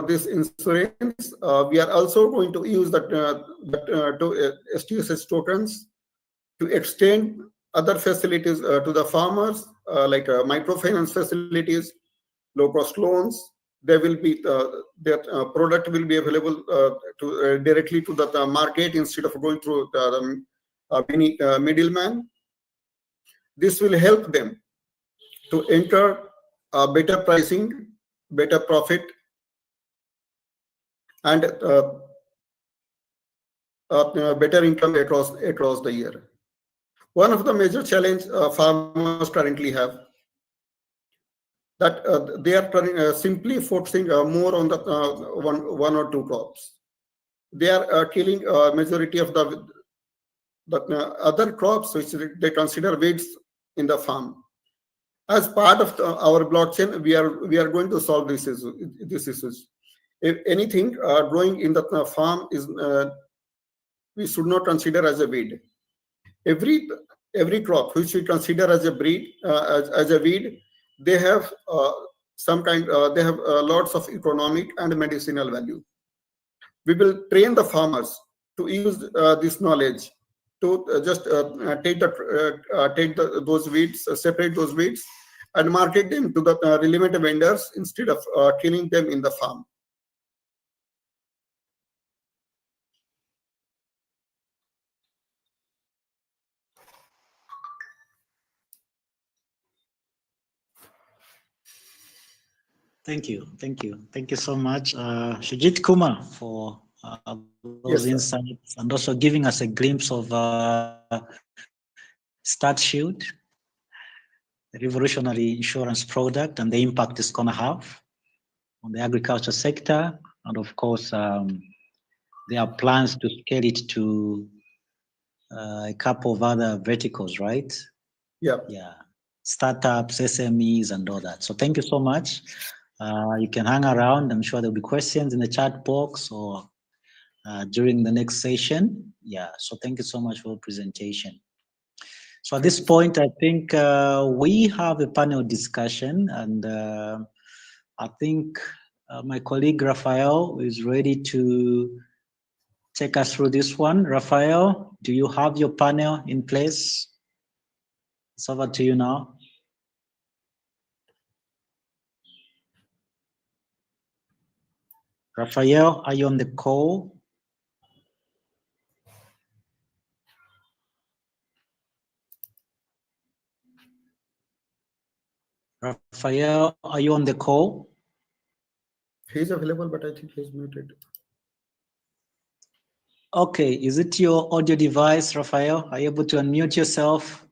this insurance, we are also going to use STSS tokens to extend other facilities to the farmers, like microfinance facilities, low-cost loans. They will be their product will be available directly to the market instead of going through many middlemen. This will help them to enter better pricing, better profit, and better income across the year. One of the major challenge farmers currently have, that they are simply focusing more on the one or two crops. They are killing majority of the other crops which they consider weeds in the farm. As part of our blockchain, we are going to solve this issues. If anything growing in the farm is we should not consider as a weed. Every crop which we consider as a breed as a weed, they have they have lots of economic and medicinal value. We will train the farmers to use this knowledge to just take those weeds, separate those weeds, and market them to the relevant vendors instead of killing them in the farm. Thank you so much, Shujit Kumar, for those insights and also giving us a glimpse of Start Shield, the revolutionary insurance product, and the impact it's going to have on the agriculture sector. And of course, there are plans to scale it to a couple of other verticals, right? Yeah. Startups, SMEs, and all that. So thank you so much. You can hang around. I'm sure there'll be questions in the chat box or during the next session. So thank you so much for the presentation. So at this point, I think we have a panel discussion, and I think my colleague Raphael is ready to take us through this one. Raphael, do you have your panel in place? It's over to you now. Raphael, are you on the call? Raphael, are you on the call? He's available, but I think he's muted. Okay, is it your audio device, Raphael? Are you able to unmute yourself?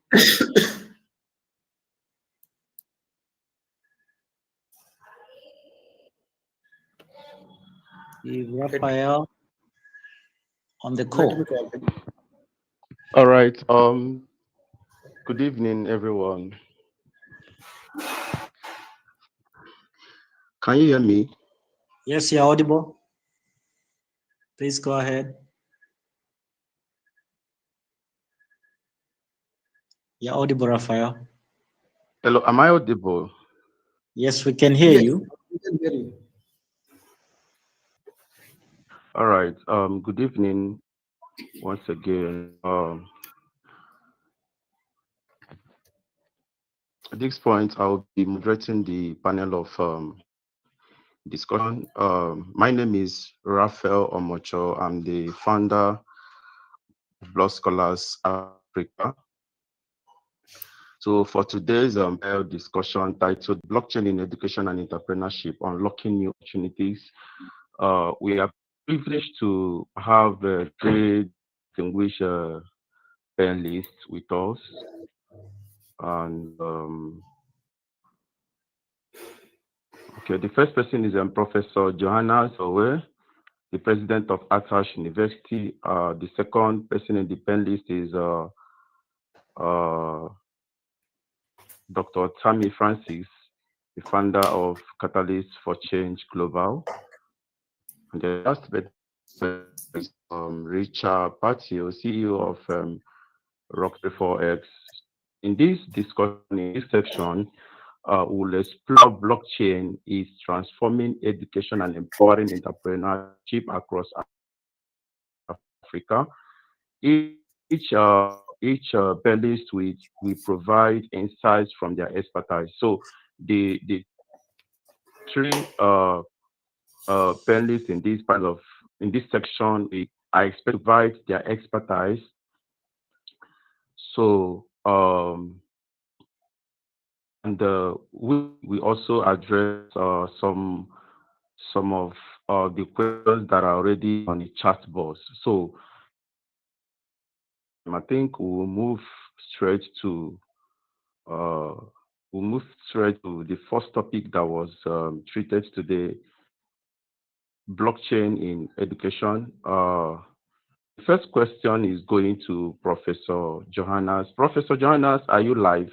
Is Raphael on the call? All right. Good evening, everyone. Can you hear me? Yes, you're audible. Please go ahead. You're audible, Raphael. Hello, am I audible? Yes, we can hear you. We can hear you. All right. Good evening once again. At this point, I'll be moderating the panel of discussion. My name is Raphael Omocho. I'm the founder of Block Scholars Africa. So for today's panel discussion titled Blockchain in Education and Entrepreneurship, Unlocking New Opportunities, we are privileged to have three distinguished panelists with us. And okay, the first person is Professor Johanna Zowe, the president of Athash University. The second person in the panelist is Dr. Tammy Francis, the founder of Catalyst for Change Global. And the last is Richard Patio, CEO of Rock 4X. In this discussion, in this section, we'll explore blockchain is transforming education and empowering entrepreneurship across Africa. Each panelist will provide insights from their expertise. So the three panelists in this section, I expect to provide their expertise. So and we also address some of the questions that are already on the chat box. So I think straight to uh, we'll move straight to the first topic that was treated today, blockchain in education. The first question is going to Professor Johannes. Professor Johannes, are you live?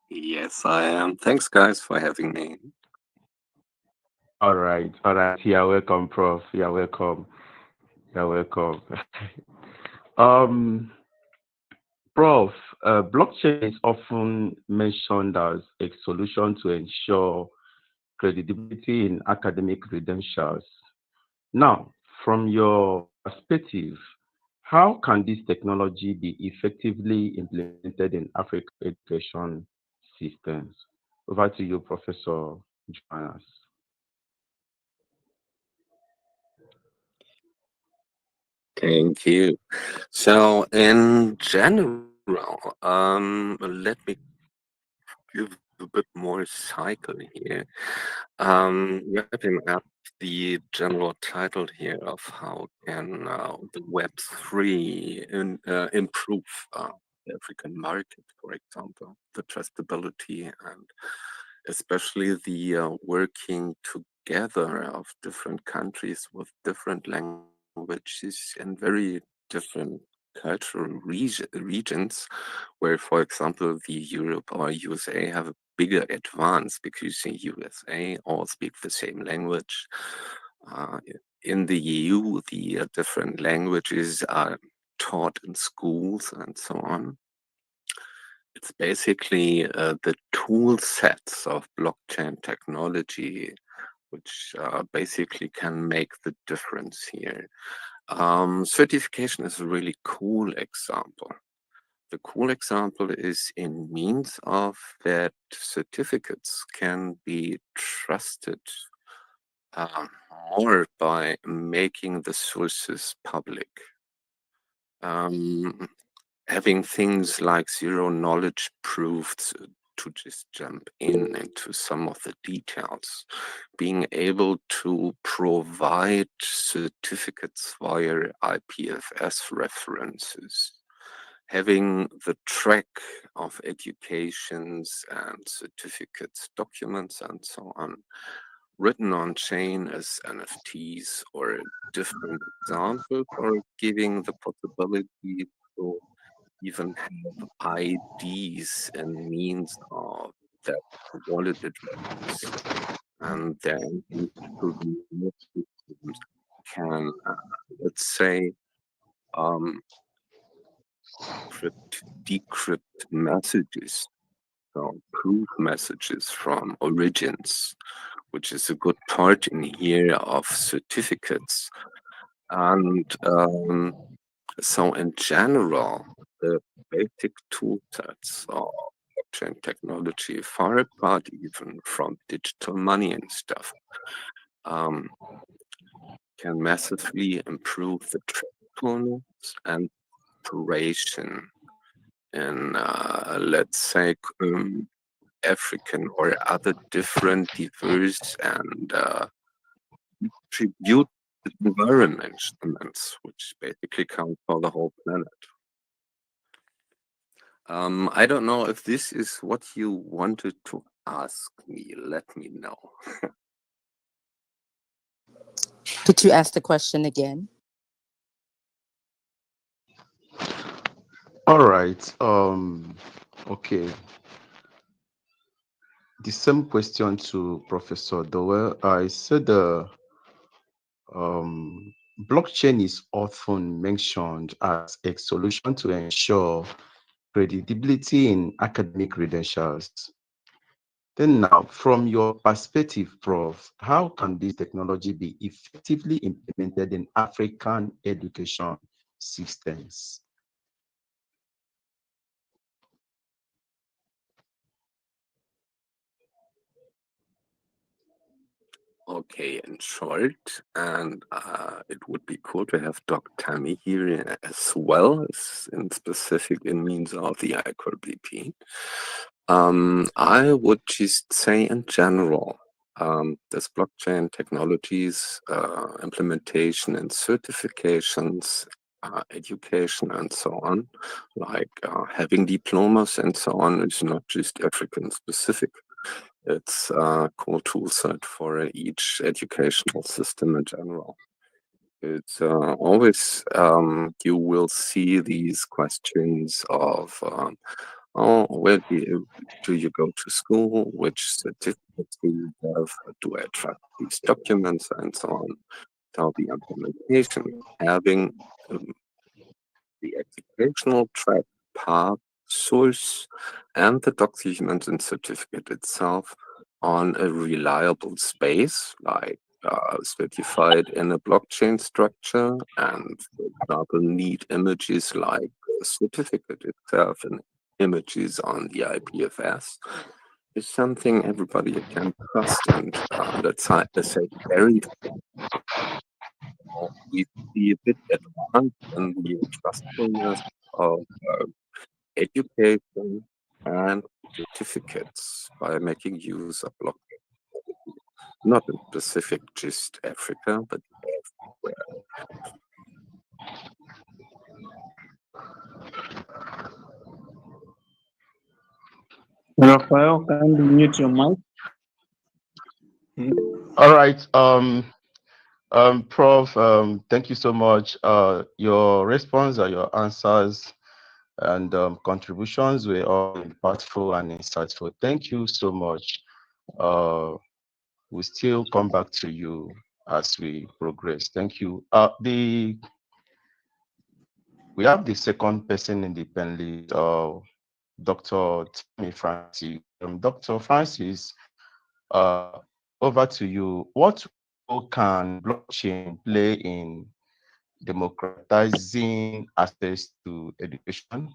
Yes, I am. Thanks, guys, for having me. All right, all right. You're welcome, Prof. You're welcome. You're welcome. um, Prof, blockchain is often mentioned as a solution to ensure credibility in academic credentials. Now, from your perspective, how can this technology be effectively implemented in African education systems? Over to you, Professor Johannes. Thank you. So, in general, let me give a bit more cycle here. Wrapping up the general title here of how can the Web3 improve the African market, for example, the trustability and especially the working together of different countries with different languages and very different cultural regions, where, for example, the Europe or USA have a bigger advance because in USA all speak the same language. Uh, in the EU, the different languages are taught in schools and so on. It's basically the tool sets of blockchain technology which basically can make the difference here. Certification is a really cool example. The cool example is in means of that certificates can be trusted uh, more by making the sources public. Um, Having things like zero knowledge proofs to just jump into some of the details, being able to provide certificates via IPFS references, having the track of educations and certificates, documents, and so on written on chain as NFTs or different examples, or giving the possibility to even have IDs and means of that wallet address, and then to the new systems can, let's say, um, decrypt messages, so proof messages from origins, which is a good part in here of certificates. And so in general, the basic tool sets of blockchain technology, far apart even from digital money and stuff, um, can massively improve the truthfulness and operation in, let's say, African or other different, diverse, and distributed environments, which basically count for the whole planet. I don't know if this is what you wanted to ask me. Let me know. Could you ask the question again? All right. Okay. The same question to Professor Dowell. I said blockchain is often mentioned as a solution to ensure credibility in academic credentials. Then now, from your perspective, Prof, how can this technology be effectively implemented in African education systems? Okay, in short, and it would be cool to have Dr. Tammy here as well, as in specific in means of the ICRBP. I would just say in general, this blockchain technologies, implementation and certifications, education and so on, like having diplomas and so on, is not just African specific. It's a core tool set for each educational system in general. It's always, you will see these questions of, oh, where do you go to school? Which certificates do you have? Do I trust these documents and so on? So the implementation, having the educational track path, source, and the document and certificate itself on a reliable space, like certified in a blockchain structure, and for example, need images like the certificate itself and images on the IPFS, is something everybody can trust and let's say very we see a bit advanced in the trustfulness of education and certificates by making use of blockchain. Not in specific just Africa, but everywhere. Raphael, can you mute your mic? All right. Prof, thank you so much. Your response or your answers and contributions were all impactful and insightful. Thank you so much. We'll still come back to you as we progress. Thank you. We have the second person in the panel, Dr. Tammy Francis. Dr. Francis, over to you. What role can blockchain play in democratizing access to education,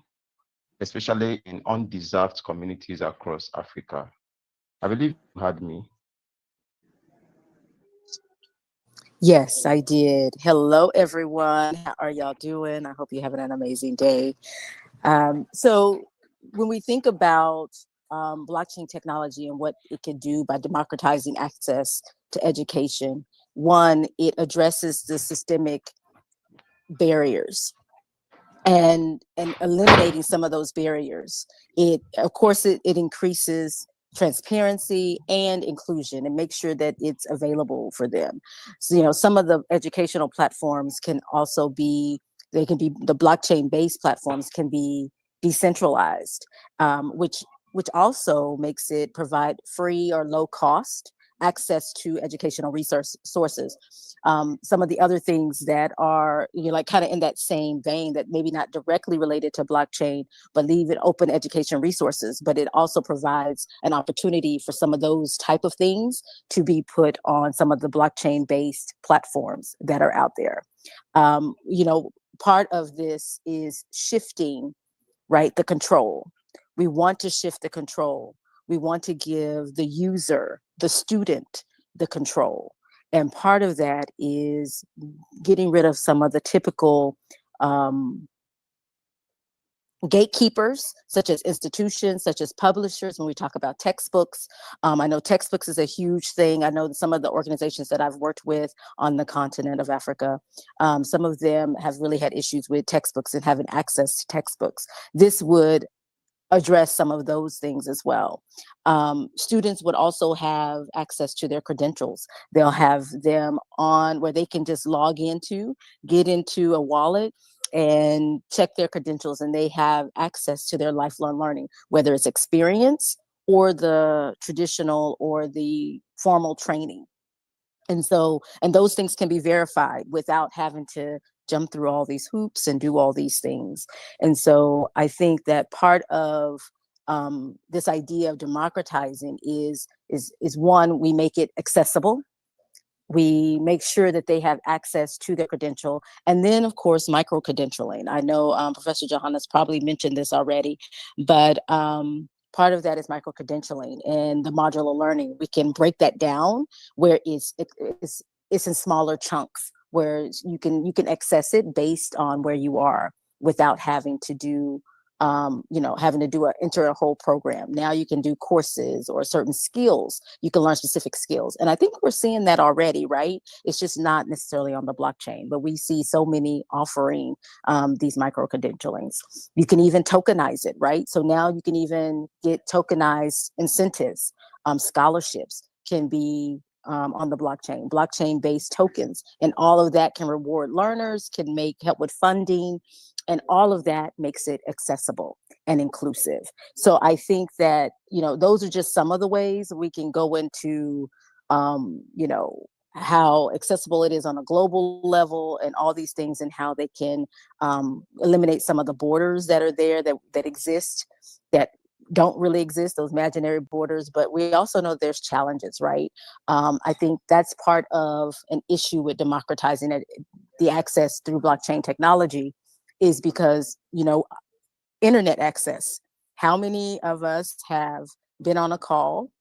especially in undeserved communities across Africa? I believe you heard me. Yes, I did. Hello, everyone. How are y'all doing? I hope you're having an amazing day. So when we think about blockchain technology and what it can do by democratizing access to education, one, it addresses the systemic barriers and eliminating some of those barriers. It, of course, it increases transparency and inclusion and make sure that it's available for them. So, you know, some of the educational platforms can also be, they can be, the blockchain-based platforms can be decentralized, which also makes it provide free or low cost access to educational sources. Some of the other things that are, you know, like kind of in that same vein that maybe not directly related to blockchain, but leave it open education resources, but it also provides an opportunity for some of those type of things to be put on some of the blockchain-based platforms that are out there. You know, part of this is shifting, right, the control. We want to shift the control. We want to give the user, the student, the control. And part of that is getting rid of some of the typical gatekeepers, such as institutions, such as publishers. When we talk about textbooks, I know textbooks is a huge thing. I know that some of the organizations that I've worked with on the continent of Africa, some of them have really had issues with textbooks and having access to textbooks. This would address some of those things as well. Students would also have access to their credentials. They'll have them on where they can just log into, get into a wallet and check their credentials, and they have access to their lifelong learning, whether it's experience or the traditional or the formal training. And so, and those things can be verified without having to jump through all these hoops and do all these things. And so I think that part of this idea of democratizing is one, we make it accessible. We make sure that they have access to their credential. And then, of course, micro-credentialing. I know Professor Johannes probably mentioned this already, but part of that is micro-credentialing and the modular learning. We can break that down where it's in smaller chunks, where you can access it based on where you are without having to do enter a whole program. Now you can do courses or certain skills. You can learn specific skills. And I think we're seeing that already, right? It's just not necessarily on the blockchain, but we see so many offering these micro-credentialings. You can even tokenize it, right? So now you can even get tokenized incentives. Scholarships can be on the blockchain-based tokens. And all of that can reward learners, can help with funding, and all of that makes it accessible and inclusive. So I think that, those are just some of the ways we can go into, how accessible it is on a global level and all these things, and how they can eliminate some of the borders that are there that exist, that don't really exist, those imaginary borders. But we also know there's challenges, right? I think that's part of an issue with democratizing the access through blockchain technology, is because, internet access. How many of us have been on a call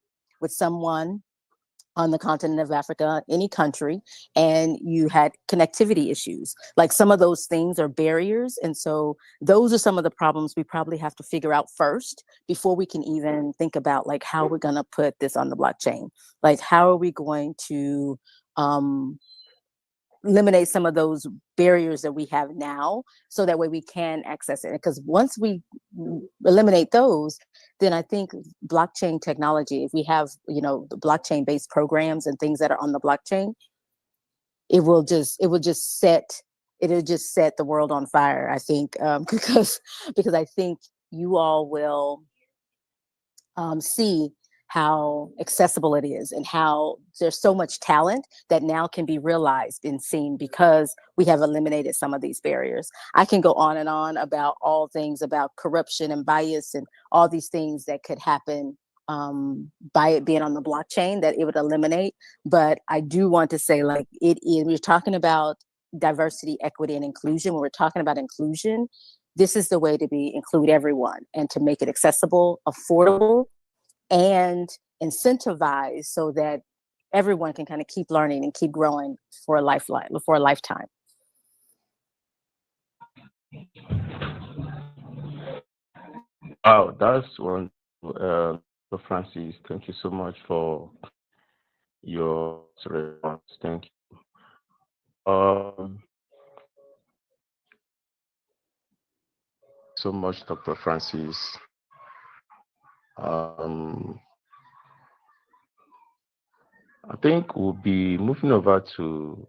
with someone on the continent of Africa, any country, and you had connectivity issues? Like, some of those things are barriers. And so those are some of the problems we probably have to figure out first before we can even think about like how we're going to put this on the blockchain. Like, how are we going to eliminate some of those barriers that we have now, so that way we can access it? Because once we eliminate those, then I think blockchain technology, if we have, the blockchain-based programs and things that are on the blockchain, it'll just set the world on fire, I think, because I think you all will see how accessible it is, and how there's so much talent that now can be realized and seen because we have eliminated some of these barriers. I can go on and on about all things about corruption and bias and all these things that could happen by it being on the blockchain, that it would eliminate. But I do want to say, like, we're talking about diversity, equity, and inclusion. When we're talking about inclusion, this is the way to include everyone and to make it accessible, affordable, and incentivized, so that everyone can kind of keep learning and keep growing for a lifetime. Wow, that's one. Francis, thank you so much for your response. Thank you. So much, Dr. Francis. I think we'll be moving over to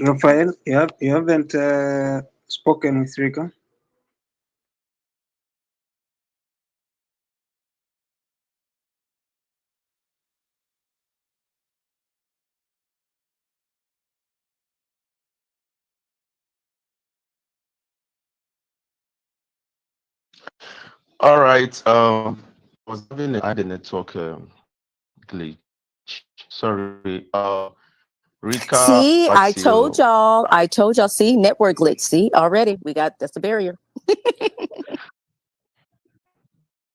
Rafael, you haven't spoken with Rika. all right. I was having a network glitch. Sorry. Rika, See, back I to you. told y'all, see, network glitch. See, already that's the barrier.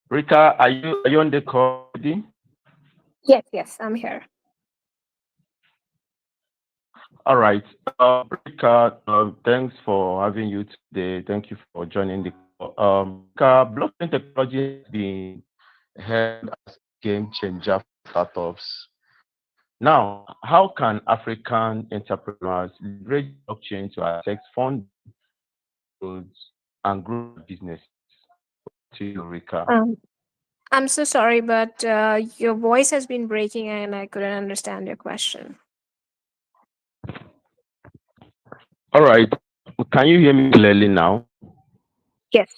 Rika, are you on the call? Yes, I'm here. All right. Rika, thanks for having you today. Thank you for joining the call. Rika, blockchain technology has been held as a game changer for startups. Now, how can African entrepreneurs leverage blockchain to access funding and grow businesses? To you, Rika. I'm so sorry, but your voice has been breaking and I couldn't understand your question. All right. Can you hear me clearly now? Yes.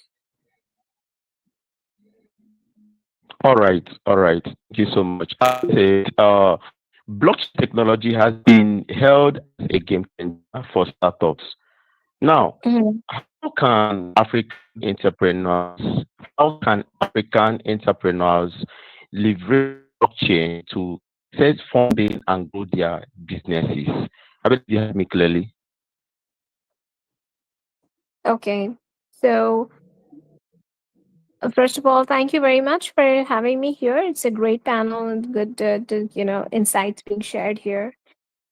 All right, all right. Thank you so much. As I said, blockchain technology has been held as a game changer for startups. Now, Mhm. how can African entrepreneurs leverage blockchain to set funding and grow their businesses? I believe you heard me clearly. Okay. So, first of all, thank you very much for having me here. It's a great panel and good, insights being shared here.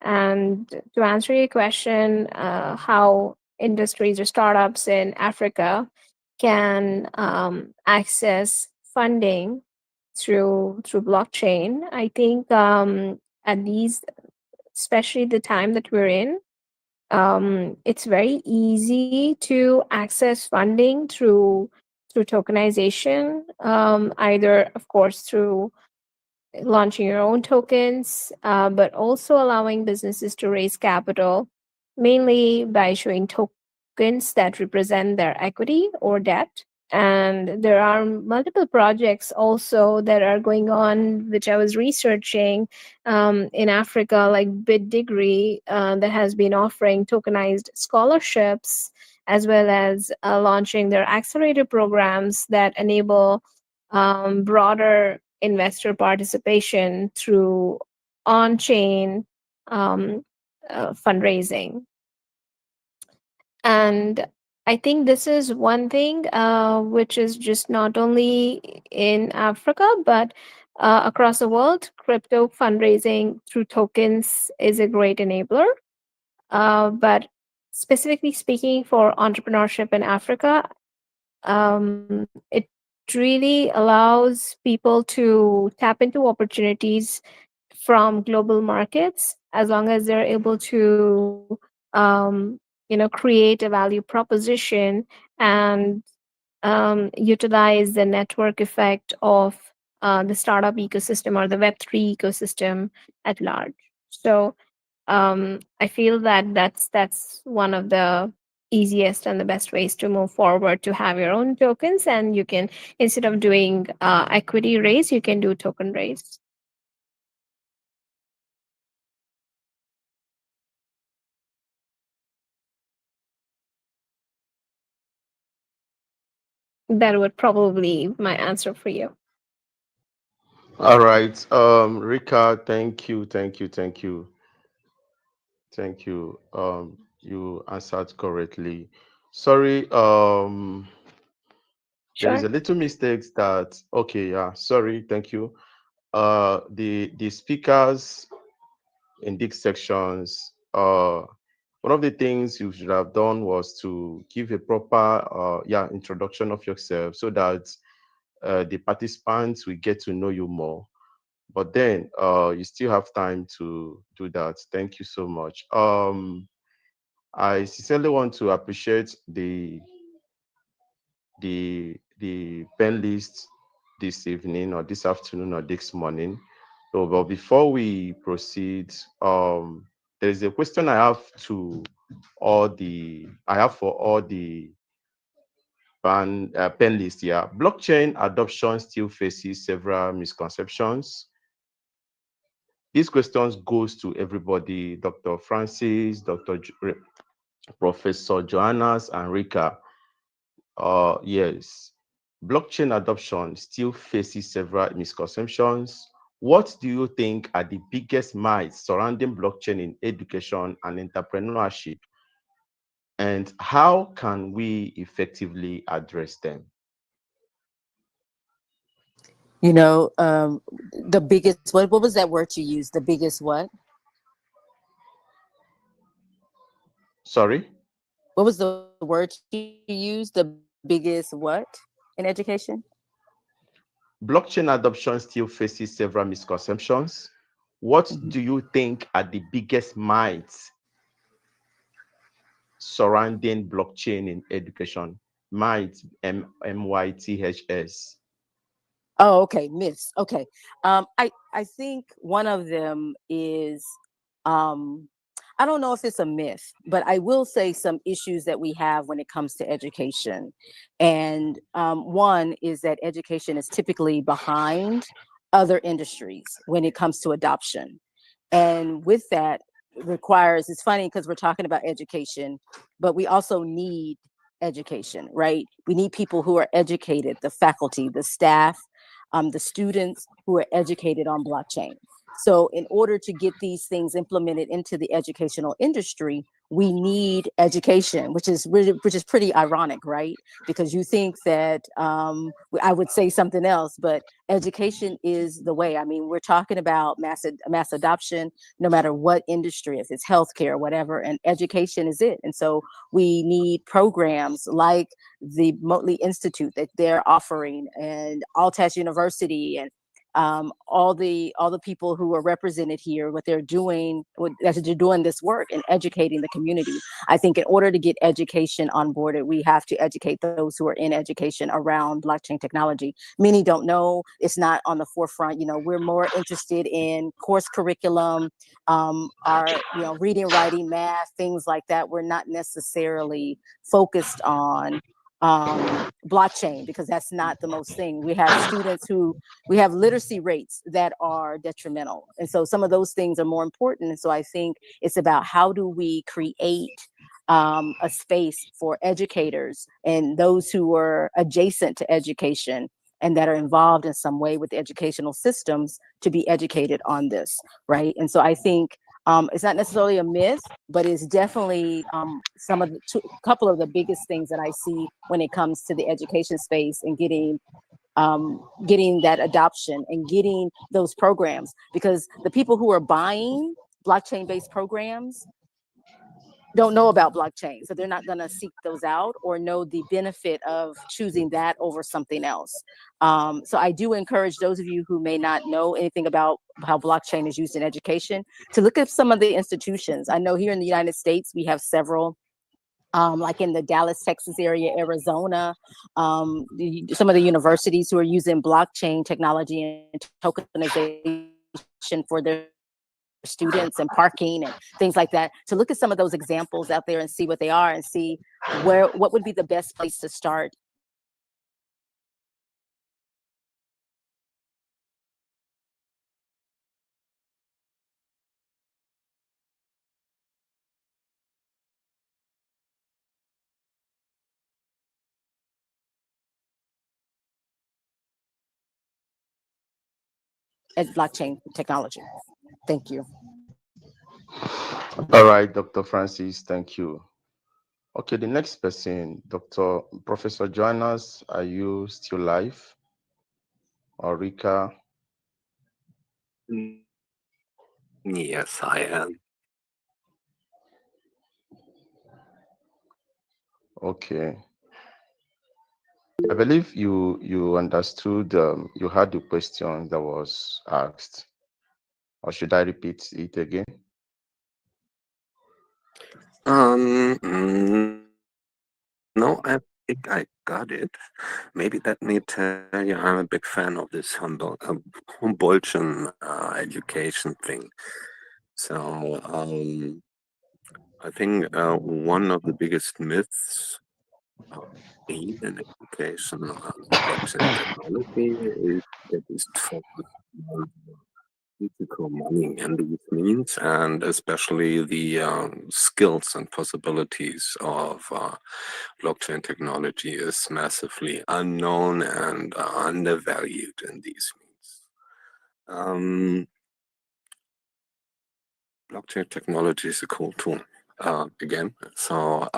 And to answer your question, how industries or startups in Africa can access funding through blockchain, I think at these, especially the time that we're in, it's very easy to access funding through tokenization, either of course through launching your own tokens, but also allowing businesses to raise capital mainly by issuing tokens that represent their equity or debt. And there are multiple projects also that are going on, which I was researching in Africa, like Bid Degree, that has been offering tokenized scholarships as well as launching their accelerator programs that enable broader investor participation through on chain um, fundraising. And I think this is one thing which is just not only in Africa, but across the world. Crypto fundraising through tokens is a great enabler. But specifically speaking for entrepreneurship in Africa, it really allows people to tap into opportunities from global markets as long as they're able to create a value proposition and utilize the network effect of the startup ecosystem or the Web3 ecosystem at large. So I feel that that's one of the easiest and the best ways to move forward, to have your own tokens, and you can, instead of doing equity raise, you can do token raise. That would probably be my answer for you. All right, Rika, thank you, thank you, thank you, thank you. You answered correctly. Sorry, there is Sure. a little mistake that, okay, yeah, sorry, thank you. The speakers in these sections, one of the things you should have done was to give a proper introduction of yourself so that the participants will get to know you more. But then you still have time to do that. Thank you so much. I sincerely want to appreciate the panelists this evening or this afternoon or this morning. So, but before we proceed, there is a question I have for all the panelists here. Blockchain adoption still faces several misconceptions. These questions goes to everybody, Dr. Francis, Professor Joannas, and Rika. Yes, blockchain adoption still faces several misconceptions. What do you think are the biggest myths surrounding blockchain in education and entrepreneurship? And how can we effectively address them? You know, the biggest, what was that word you used? The biggest what? Sorry? What was the word you used? The biggest what in education? Blockchain adoption still faces several misconceptions. What Mhm. do you think are the biggest myths surrounding blockchain in education? Myths, MYTHS. Oh, okay, myths. Okay. I think one of them is um I don't know if it's a myth, but I will say some issues that we have when it comes to education. And one is that education is typically behind other industries when it comes to adoption. And with that requires, it's funny because we're talking about education, but we also need education, right? We need people who are educated, the faculty, the staff, the students who are educated on blockchain. So in order to get these things implemented into the educational industry, we need education, which is pretty ironic, right? Because you think that I would say something else, but education is the way. I mean, we're talking about mass adoption, no matter what industry, if it's healthcare, whatever, and education is it. And so we need programs like the Motley Institute that they're offering, and Altas University, and all the people who are represented here, what they're doing, as they're doing this work and educating the community. I think in order to get education onboarded, we have to educate those who are in education around blockchain technology. Many don't know, it's not on the forefront. You know, we're more interested in course curriculum, our, you know, reading, writing, math, things like that. We're not necessarily focused on blockchain, because that's not the most thing. We have students who, we have literacy rates that are detrimental. And so some of those things are more important. And so I think it's about how do we create a space for educators and those who are adjacent to education and that are involved in some way with the educational systems to be educated on this, right? And so I think it's not necessarily a myth, but it's definitely some of the couple of the biggest things that I see when it comes to the education space and getting that adoption and getting those programs, because the people who are buying blockchain-based programs don't know about blockchain, so they're not going to seek those out or know the benefit of choosing that over something else. So I do encourage those of you who may not know anything about how blockchain is used in education to look at some of the institutions. I know here in the United States, we have several, like in the Dallas, Texas area, Arizona, some of the universities who are using blockchain technology and tokenization for their students and parking and things like that, to look at some of those examples out there and see what they are and see what would be the best place to start. As blockchain technology. Thank you. All right, Dr. Francis, thank you. Okay, the next person, Professor Joannas, are you still live? Or Rika? Yes, I am. Okay. I believe you understood, you had the question that was asked. Or should I repeat it again? No, I think I got it. Maybe let me tell you, I'm a big fan of this Humboldtian education thing. So I think one of the biggest myths in an education blockchain technology is that it's focused on physical money and these means, and especially the skills and possibilities of blockchain technology is massively unknown and undervalued in these means. Blockchain technology is a cool tool, again, so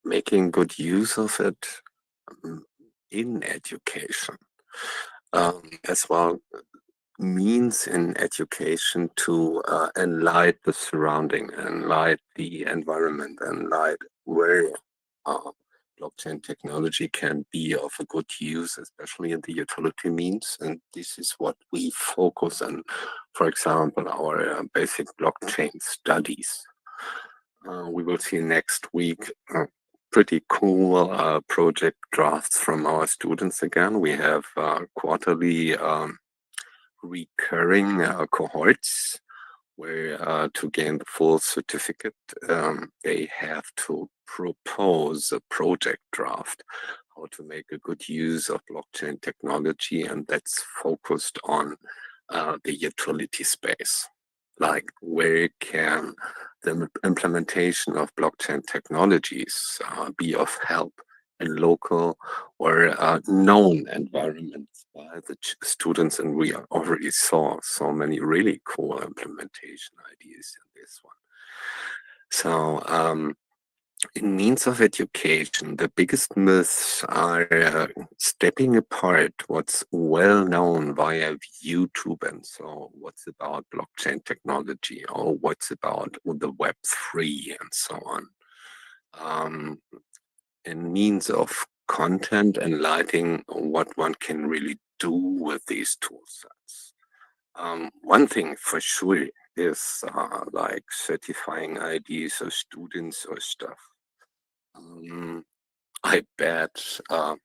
making good use of it in education as well means in education to enlighten the surrounding, enlighten the environment, enlighten where blockchain technology can be of a good use, especially in the utility means. And this is what we focus on, for example, our basic blockchain studies. We will see next week pretty cool project drafts from our students again. We have quarterly recurring cohorts where to gain the full certificate, they have to propose a project draft, how to make a good use of blockchain technology, and that's focused on the utility space. Like, where can the implementation of blockchain technologies be of help in local or known environments by the students? And we already saw so many really cool implementation ideas in this one. So in means of education, the biggest myths are stepping apart what's well known via YouTube, and so what's about blockchain technology, or what's about the Web3 and so on. In means of content and lighting, what one can really do with these tool sets. One thing for sure is like certifying IDs of students or stuff. I bet our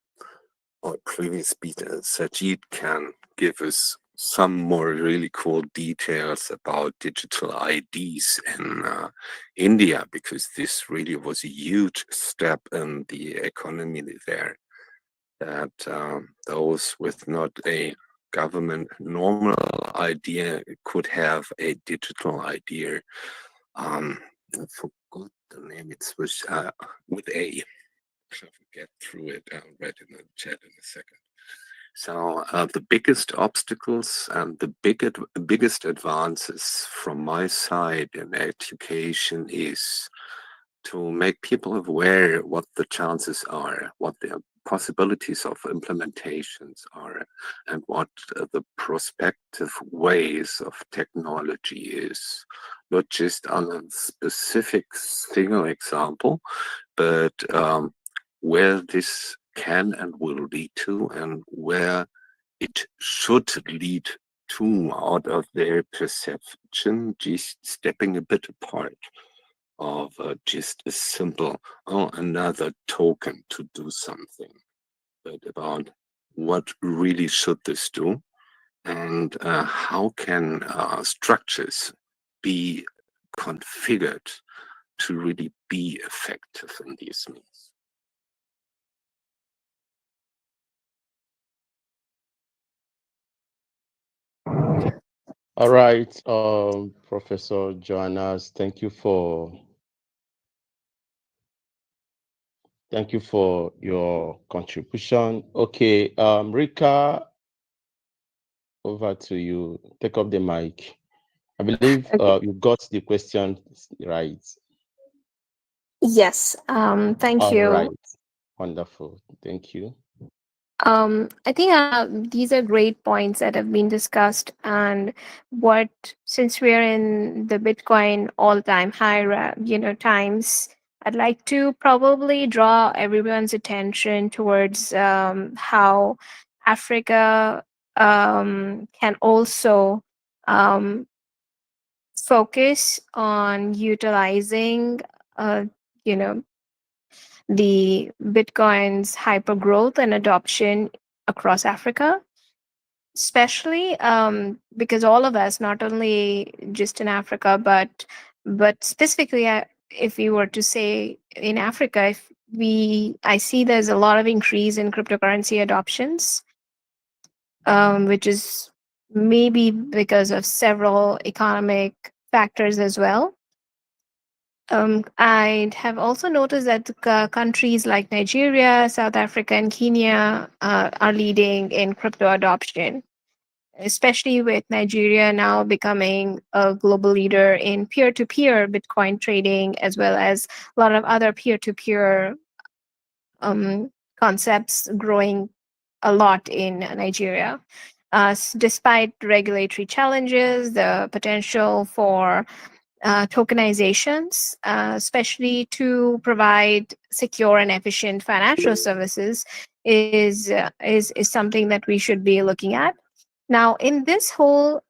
previous speaker, Sajid, can give us some more really cool details about digital IDs in India, because this really was a huge step in the economy there, that those with not a government normal idea could have a digital idea. I forgot the name. It was with A. I'll get through it. I'll read in the chat in a second. So the biggest obstacles and the biggest advances from my side in education is to make people aware what the chances are, what the possibilities of implementations are, and what the prospective ways of technology is. Not just on a specific single example, but where this can and will lead to, and where it should lead to out of their perception, just stepping a bit apart of just a simple, another token to do something, but about what really should this do, and how can structures be configured to really be effective in these means. All right, Professor Joannas, thank you for your contribution. Okay, Rika, over to you. Take up the mic. I believe Okay. you got the question right. Yes. Thank All you. right, wonderful. Thank you. I think these are great points that have been discussed, and since we're in the Bitcoin all-time high, times, I'd like to probably draw everyone's attention towards how Africa can also um, focus on utilizing, you know, the Bitcoin's hyper growth and adoption across Africa, especially because all of us, not only just in Africa, but specifically, if we were to say in Africa, I see there's a lot of increase in cryptocurrency adoptions, which is maybe because of several economic factors as well. I have also noticed that countries like Nigeria, South Africa, and Kenya are leading in crypto adoption, especially with Nigeria now becoming a global leader in peer-to-peer Bitcoin trading, as well as a lot of other peer-to-peer concepts growing a lot in Nigeria. Despite regulatory challenges, the potential for tokenizations, especially to provide secure and efficient financial services, is something that we should be looking at. Now, in this whole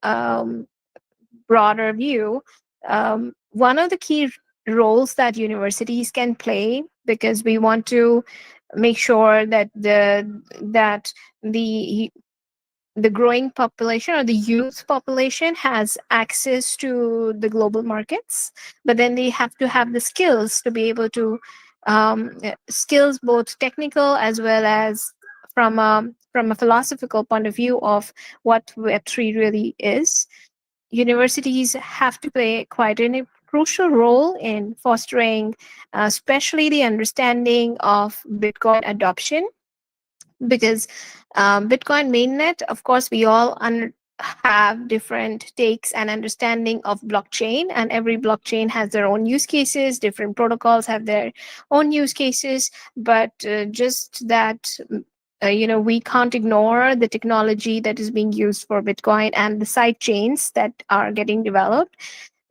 broader view, one of the key roles that universities can play, because we want to make sure that the the growing population or the youth population has access to the global markets, but then they have to have the skills to be able to skills both technical as well as from a philosophical point of view of what Web3 really is. Universities have to play quite a crucial role in fostering, especially the understanding of Bitcoin adoption, because Bitcoin mainnet, of course, we all have different takes and understanding of blockchain, and every blockchain has their own use cases. Different protocols have their own use cases, but just that. We can't ignore the technology that is being used for Bitcoin and the side chains that are getting developed.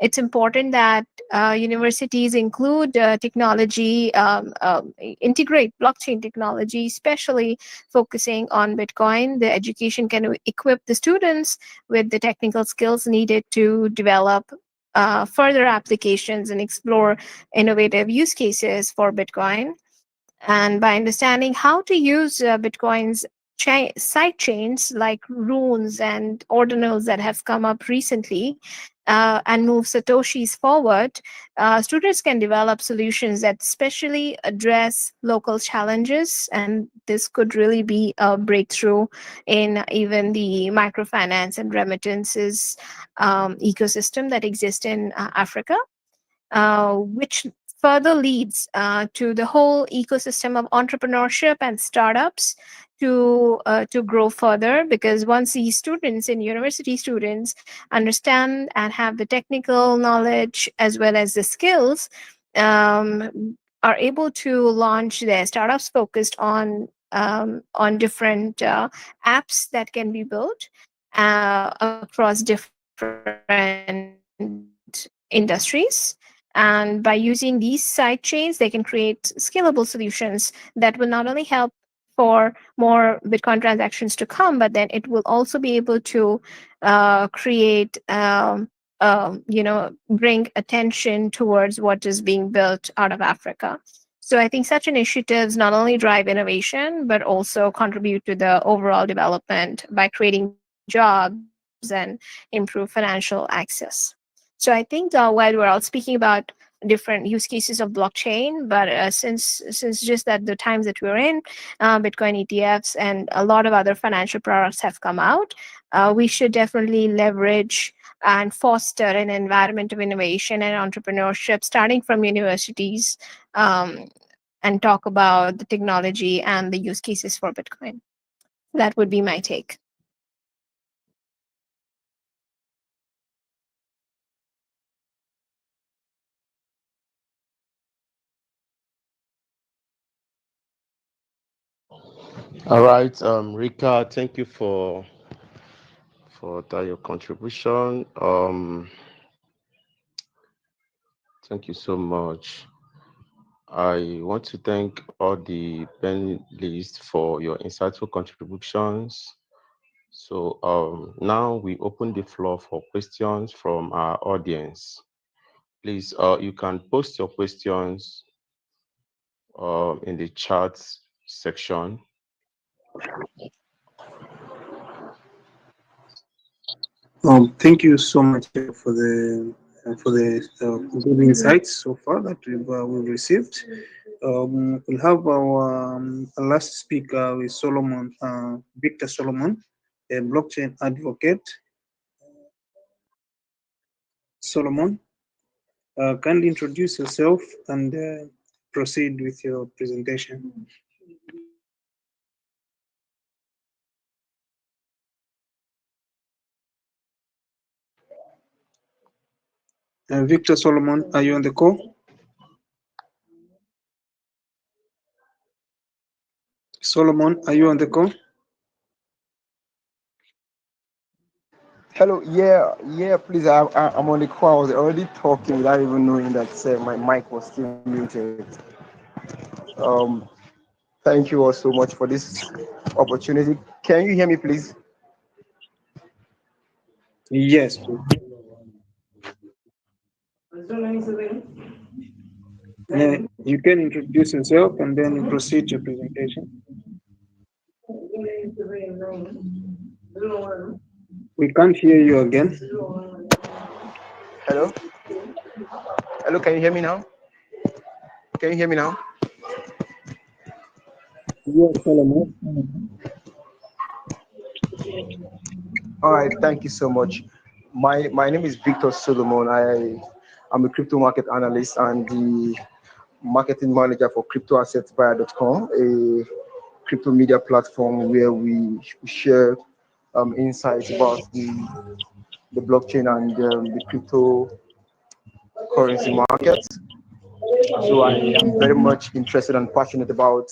It's important that universities include technology, integrate blockchain technology, especially focusing on Bitcoin. The education can equip the students with the technical skills needed to develop further applications and explore innovative use cases for Bitcoin. And by understanding how to use Bitcoin's side chains like runes and ordinals that have come up recently, and move Satoshis forward, students can develop solutions that specially address local challenges. And this could really be a breakthrough in even the microfinance and remittances ecosystem that exists in Africa, which further leads to the whole ecosystem of entrepreneurship and startups to grow further. Because once these students and university students understand and have the technical knowledge as well as the skills, are able to launch their startups focused on different apps that can be built across different industries. And by using these side chains, they can create scalable solutions that will not only help for more Bitcoin transactions to come, but then it will also be able to create, bring attention towards what is being built out of Africa. So I think such initiatives not only drive innovation, but also contribute to the overall development by creating jobs and improve financial access. So I think while we're all speaking about different use cases of blockchain, but since just that the times that we're in, Bitcoin ETFs and a lot of other financial products have come out, we should definitely leverage and foster an environment of innovation and entrepreneurship starting from universities, and talk about the technology and the use cases for Bitcoin. That would be my take. All right, Rika, thank you for your contribution. Thank you so much. I want to thank all the panelists for your insightful contributions. So now we open the floor for questions from our audience. Please, you can post your questions in the chat section. Thank you so much for the good insights so far that we've received. We'll have our last speaker with Solomon, Victor Solomon, a blockchain advocate. Solomon, kindly introduce yourself and proceed with your presentation. Victor Solomon, are you on the call? Solomon, are you on the call? Hello, yeah, please. I'm on the call. I was already talking without even knowing that my mic was still muted. Um, Thank you all so much for this opportunity. Can you hear me, please? Yes. You can introduce yourself and then proceed your presentation. We can't hear you again. Hello? Hello, can you hear me now? Can you hear me now? Yes, Solomon. All right, thank you so much. My name is Victor Solomon. I'm a crypto market analyst and the marketing manager for cryptoassetsbuyer.com, a crypto media platform where we share insights about the blockchain and the cryptocurrency market. So I am very much interested and passionate about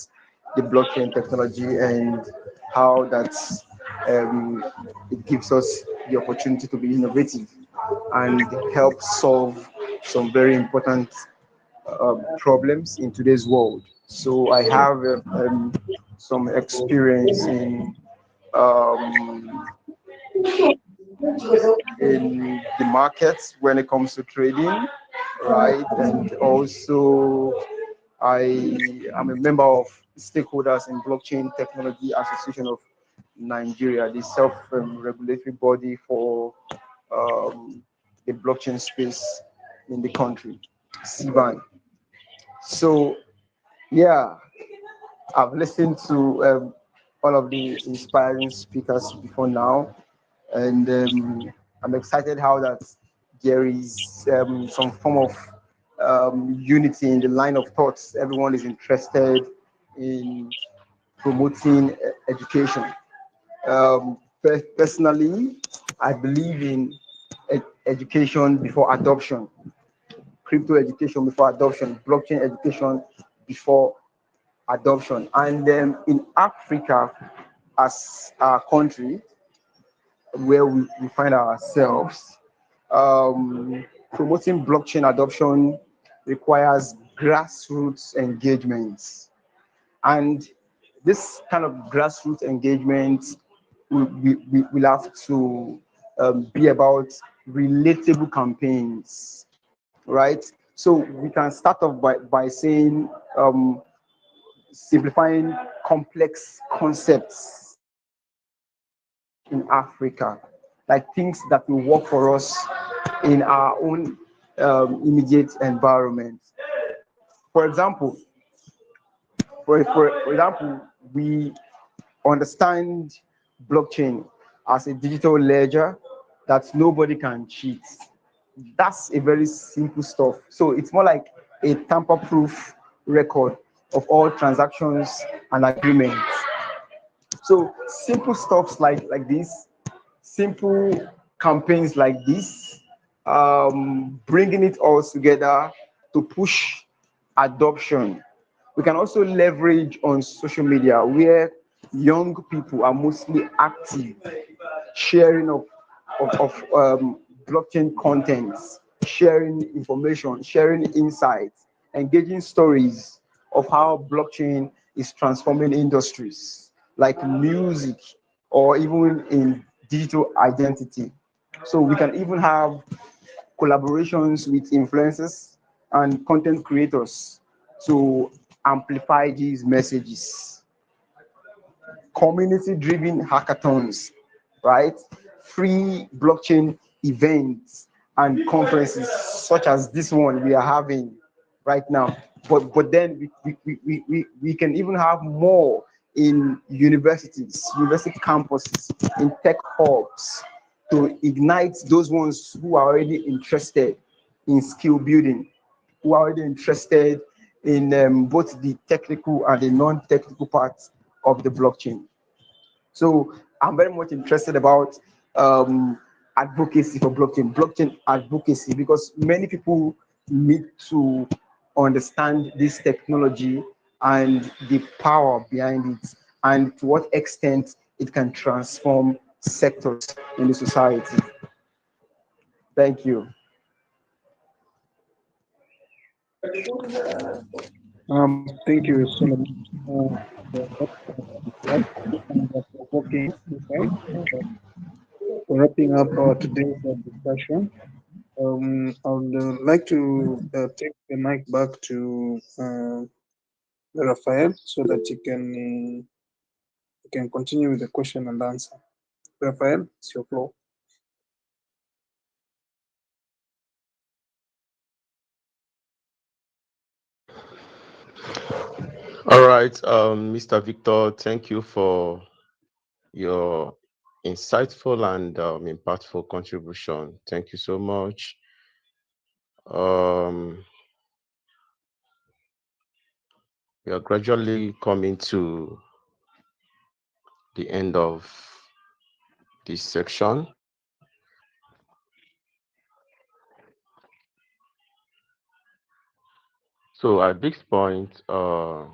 the blockchain technology and how that um, it gives us the opportunity to be innovative and help solve some very important problems in today's world. So I have some experience um, in the markets when it comes to trading, right? And also I am a member of stakeholders in Blockchain Technology Association of Nigeria, the self-regulatory body for the blockchain space in the country, CBAN. So yeah, I've listened to all of the inspiring speakers before now, and I'm excited how that there is some form of unity in the line of thoughts. Everyone is interested in promoting education. Personally, I believe in education before adoption, crypto education before adoption, blockchain education before adoption. And in Africa, as a country where we find ourselves, promoting blockchain adoption requires grassroots engagements. And this kind of grassroots engagement will have to be about relatable campaigns, right? So we can start off by saying simplifying complex concepts in Africa, like things that will work for us in our own immediate environment. For example, for example, we understand blockchain as a digital ledger that nobody can cheat. That's a very simple stuff. So it's more like a tamper-proof record of all transactions and agreements. So simple stuffs like this, simple campaigns like this, bringing it all together to push adoption. We can also leverage on social media where young people are mostly active, sharing of blockchain contents, sharing information, sharing insights, engaging stories of how blockchain is transforming industries like music or even in digital identity. So we can even have collaborations with influencers and content creators to amplify these messages. Community-driven hackathons, right? Free blockchain events and conferences such as this one we are having right now. But then we can even have more in universities, university campuses, in tech hubs to ignite those ones who are already interested in skill building, who are already interested in both the technical and the non-technical parts of the blockchain. So I'm very much interested about advocacy for blockchain advocacy, because many people need to understand this technology and the power behind it, and to what extent it can transform sectors in the society. Thank you. Thank you, Solomon, for that and for working, okay, for wrapping up today's discussion. I would like to take the mic back to Raphael so that you can continue with the question and answer. Raphael, it's your floor. All right, Mr. Victor, thank you for your insightful and impactful contribution. Thank you so much. We are gradually coming to the end of this section. So at this point, I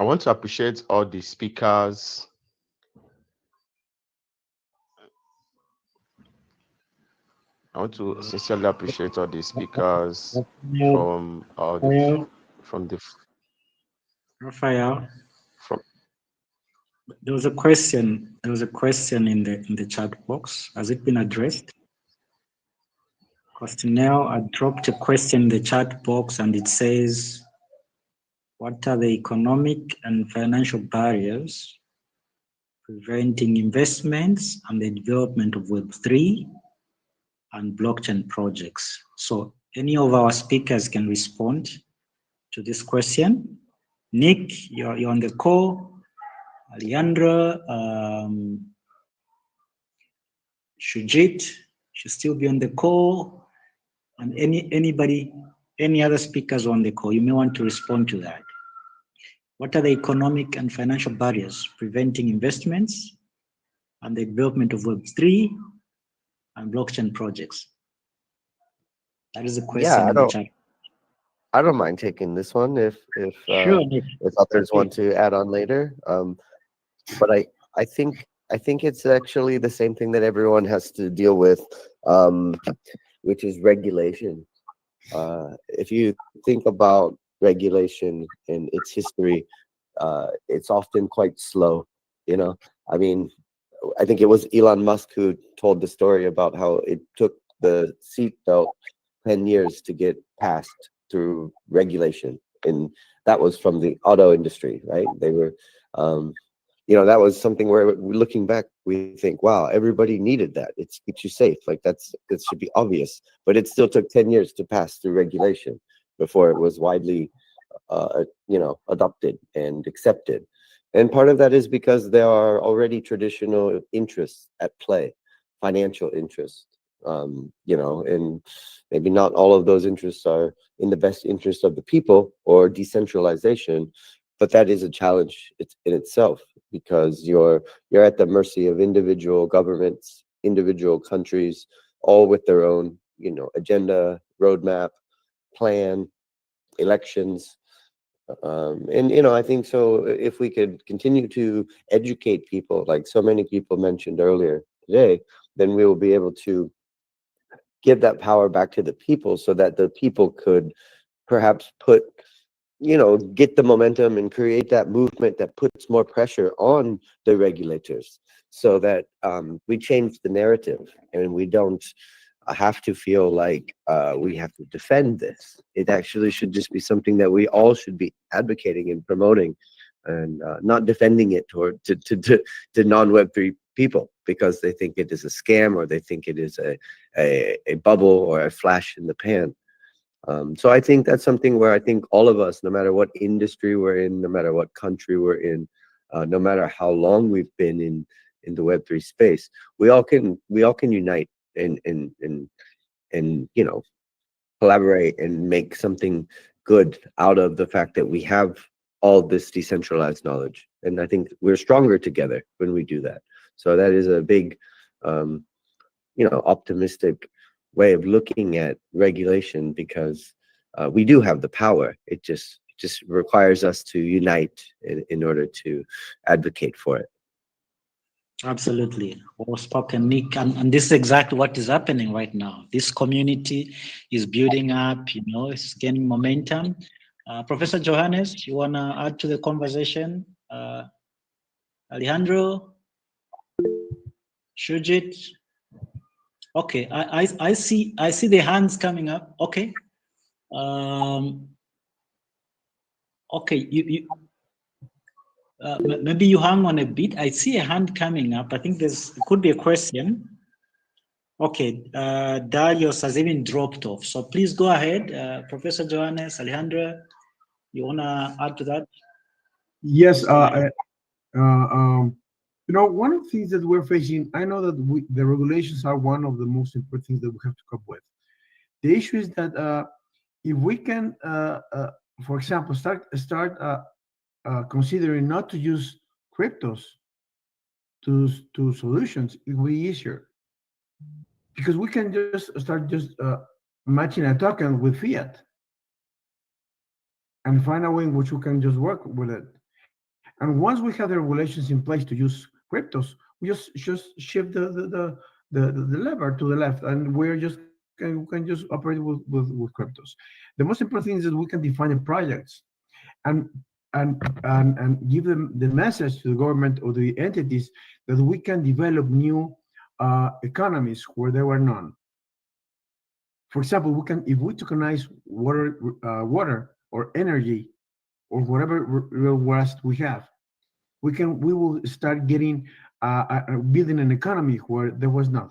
want to appreciate all the speakers. I want to sincerely appreciate all the speakers from Raphael, from. there was a question. There was a question in the chat box. Has it been addressed? Costinelle, I dropped a question in the chat box, and it says, "What are the economic and financial barriers preventing investments and the development of Web3 and blockchain projects?" So any of our speakers can respond to this question. Nick, you're on the call. Alejandra, Shujit should still be on the call, and any other speakers on the call, you may want to respond to that. What are the economic and financial barriers preventing investments and the development of Web3 and blockchain projects? That is the question in the chat. I don't mind taking this one if Sure, Nick. if others want to add on later. But I think it's actually the same thing that everyone has to deal with, which is regulation. If you think about regulation in its history, it's often quite slow. I mean, I think it was Elon Musk who told the story about how it took the seatbelt 10 years to get passed through regulation, and that was from the auto industry, right? They were, that was something where, looking back, we think, wow, everybody needed that. It keeps you safe. Like it should be obvious, but it still took 10 years to pass through regulation before it was widely, adopted and accepted. And part of that is because there are already traditional interests at play, financial interests, and maybe not all of those interests are in the best interest of the people or decentralization, but that is a challenge in itself, because you're at the mercy of individual governments, individual countries, all with their own, agenda, roadmap, plan, elections. I think so if we could continue to educate people, like so many people mentioned earlier today, then we will be able to give that power back to the people, so that the people could perhaps get the momentum and create that movement that puts more pressure on the regulators, so that we change the narrative and we don't have to feel like we have to defend this. It actually should just be something that we all should be advocating and promoting, and not defending it to non-Web3 people because they think it is a scam, or they think it is a bubble or a flash in the pan. So I think that's something where I think all of us, no matter what industry we're in, no matter what country we're in, no matter how long we've been in the Web3 space, we all can unite and collaborate and make something good out of the fact that we have all this decentralized knowledge. And I think we're stronger together when we do that. So that is a big, optimistic way of looking at regulation, because we do have the power. It just requires us to unite in order to advocate for it. Absolutely. Well spoken, Nick. And this is exactly what is happening right now. This community is building up, it's gaining momentum. Professor Johannes, you want to add to the conversation? Alejandro? Shujit? Okay, I see the hands coming up. Okay. Okay, maybe you hang on a bit. I see a hand coming up. I think it could be a question. Okay, Darius has even dropped off. So please go ahead, Professor Johannes, Alejandra. You wanna add to that? Yes. One of the things that we're facing, I know that the regulations are one of the most important things that we have to cope with. The issue is that if we can, for example, start considering not to use cryptos to solutions, it will be easier because we can just start matching a token with fiat and find a way in which we can just work with it. And once we have the regulations in place to use cryptos, we just shift the lever to the left, and we can just operate with cryptos. The most important thing is that we can define the projects and give them the message to the government or the entities that we can develop new economies where there were none. For example, if we tokenize water or energy or whatever real waste we have, we will start getting building an economy where there was none.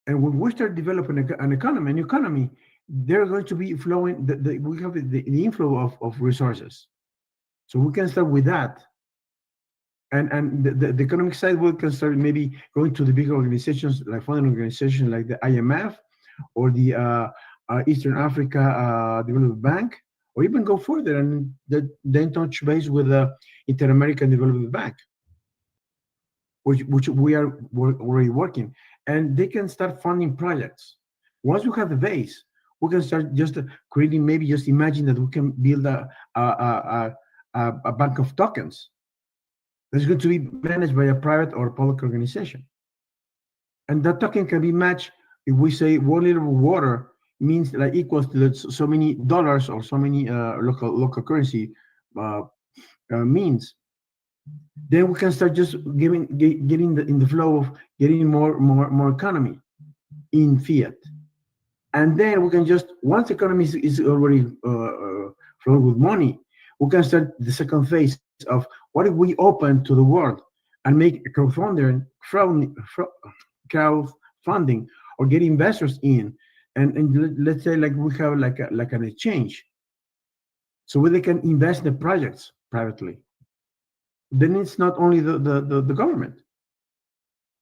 And when we start developing a new economy, they're going to be flowing. We have the inflow of resources, so we can start with that. And the economic side, we can start maybe going to the big organizations like funding organizations like the IMF or the Eastern Africa Development Bank, or even go further and then touch base with the Inter-American Development Bank, which we're already working, and they can start funding projects. Once we have the base, we can start just creating. Maybe just imagine that we can build a bank of tokens that's going to be managed by a private or public organization, and that token can be matched. If we say 1 liter of water means like equals to so many dollars or so many local currency means, then we can start just getting in the flow of getting more economy in fiat, and then we can just, once the economy is already flowing with money, we can start the second phase of what if we open to the world and make crowdfunding or get investors in, and let's say like we have like an exchange, so where they can invest in the projects privately. Then it's not only the government,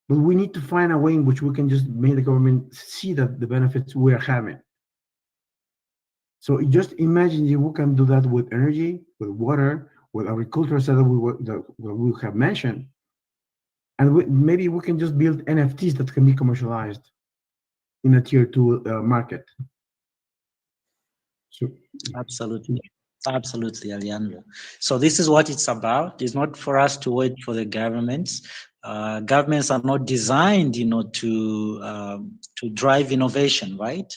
but we need to find a way in which we can just make the government see that the benefits we are having. So just imagine if we can do that with energy, with water, with agriculture, so that we have mentioned, and maybe we can just build NFTs that can be commercialized in a tier 2 market. So Absolutely. Absolutely, Alejandro. So this is what it's about. It's not for us to wait for the governments. Governments are not designed, to drive innovation, right?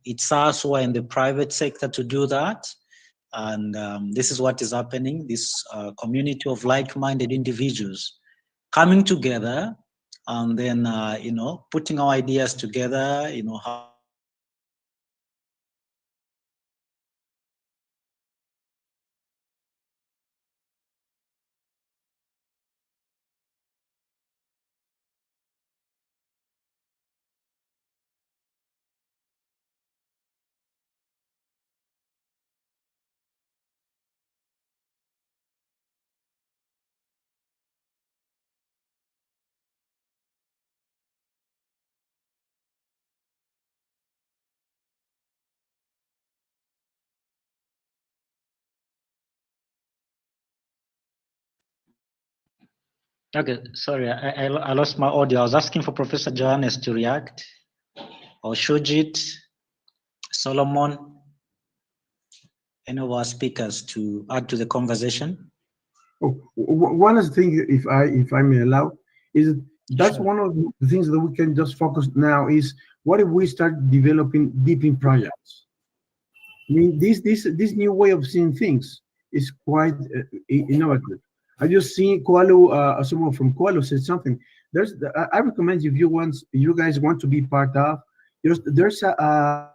It's us who are in the private sector to do that. And this is what is happening. This community of like-minded individuals coming together and then, putting our ideas together, how Okay, sorry, I lost my audio. I was asking for Professor Johannes to react, or Shujit, Solomon, any of our speakers to add to the conversation. One of the things, if I may allow, is that's Sure. one of the things that we can just focus now is what if we start developing deep projects? I mean, this new way of seeing things is quite innovative. I just seen Kualu, someone from Kualu said something I recommend you guys want to be part of, there's a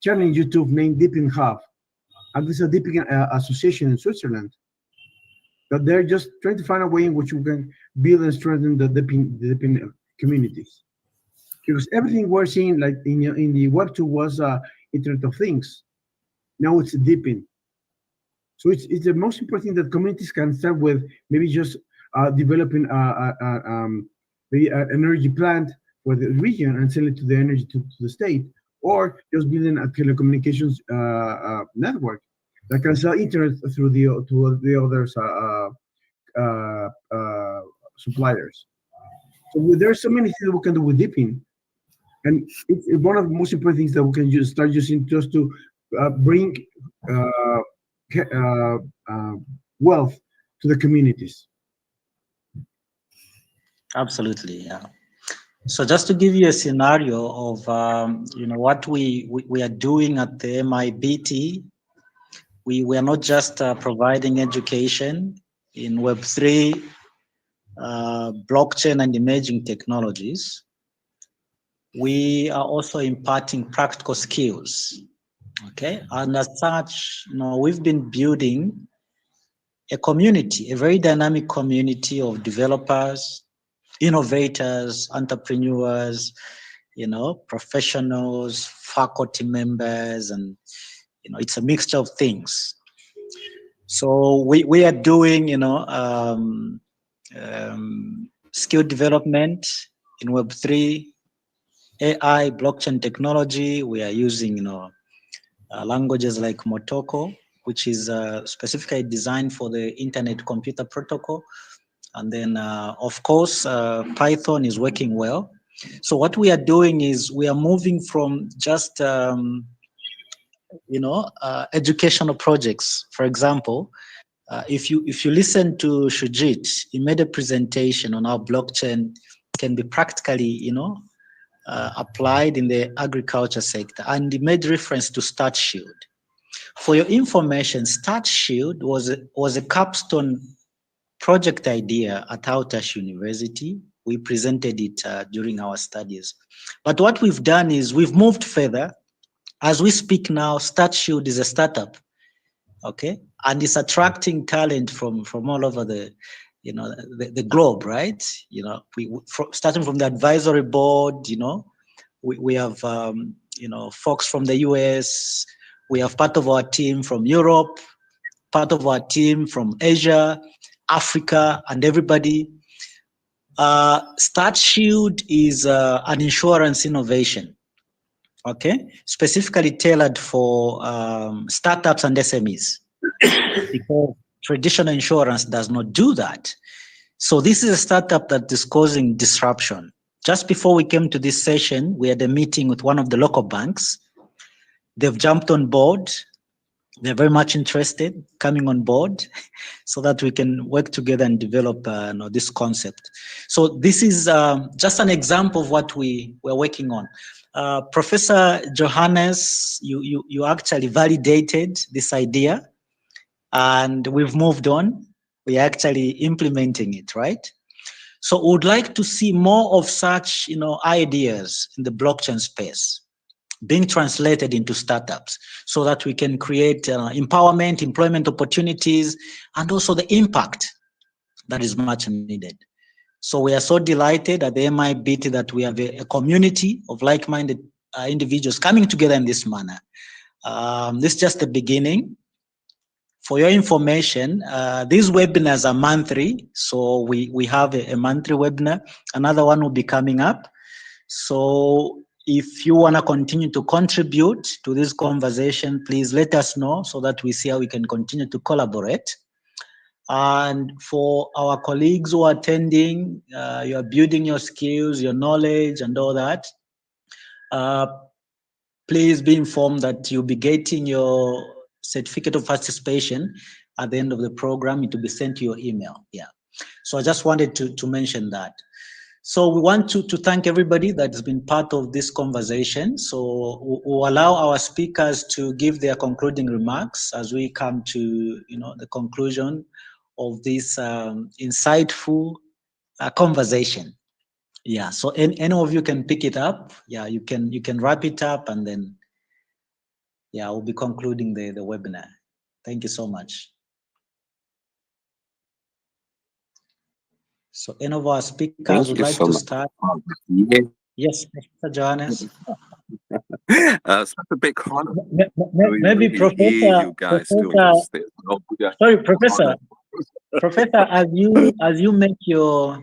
channel in YouTube named Deepin Hub, and this is a Deepin association in Switzerland. But they're just trying to find a way in which you can build and strengthen the Deepin communities. Because everything we're seeing, like in the Web 2, was Internet of Things. Now it's Deepin. So it's the most important thing that communities can start with. Maybe just developing maybe an energy plant for the region and sell it to the energy to the state, or just building a telecommunications network that can sell internet through to the others suppliers. So there's so many things we can do with Deepin, and it's one of the most important things that we can start using just to bring wealth to the communities. Absolutely, yeah. So just to give you a scenario of what we are doing at the MIBT, we are not just providing education in Web3, blockchain and emerging technologies. We are also imparting practical skills. Okay, and as such, we've been building a community, a very dynamic community of developers, innovators, entrepreneurs, professionals, faculty members, and it's a mixture of things. So we are doing skill development in Web3, AI, blockchain technology. We are using languages like Motoko, which is specifically designed for the Internet Computer Protocol. And then, of course, Python is working well. So what we are doing is we are moving from just, educational projects. For example, if you listen to Shujit, he made a presentation on how blockchain can be practically, applied in the agriculture sector, and he made reference to StartShield. For your information, StartShield was a capstone project idea at Autash University. We presented it during our studies. But what we've done is we've moved further. As we speak now, StartShield is a startup, okay? And it's attracting talent from all over the globe, right? Starting from the advisory board, we have, folks from the US, we have part of our team from Europe, part of our team from Asia, Africa, and everybody. StartShield is an insurance innovation, okay? Specifically tailored for startups and SMEs, because traditional insurance does not do that. So this is a startup that is causing disruption. Just before we came to this session, we had a meeting with one of the local banks. They've jumped on board. They're very much interested coming on board so that we can work together and develop this concept. So this is just an example of what we're working on. Professor Johannes, you actually validated this idea, and we've moved on. We're actually implementing it, right? So we would like to see more of such ideas in the blockchain space being translated into startups, so that we can create empowerment, employment opportunities, and also the impact that is much needed. So we are so delighted at the MIBT that we have a community of like-minded individuals coming together in this manner. This is just the beginning. For your information, these webinars are monthly, so we have a monthly webinar. Another one will be coming up. So if you want to continue to contribute to this conversation, please let us know so that we see how we can continue to collaborate. And for our colleagues who are attending, you are building your skills, your knowledge, and all that. Please be informed that you'll be getting your certificate of participation at the end of the program. It will be sent to your email. Yeah. So I just wanted to mention that. So we want to thank everybody that has been part of this conversation. So we'll allow our speakers to give their concluding remarks as we come to the conclusion of this insightful conversation. Yeah, so any of you can pick it up. Yeah, you can wrap it up, and then yeah, we'll be concluding the webinar. Thank you so much. So any of our speakers Thank would you like so to much. start? Yeah. Yes, Mr. Johannes. Such a big honor. We Maybe really hear Professor, you guys doing this. There's no bigger sorry, Professor, honor. as you make your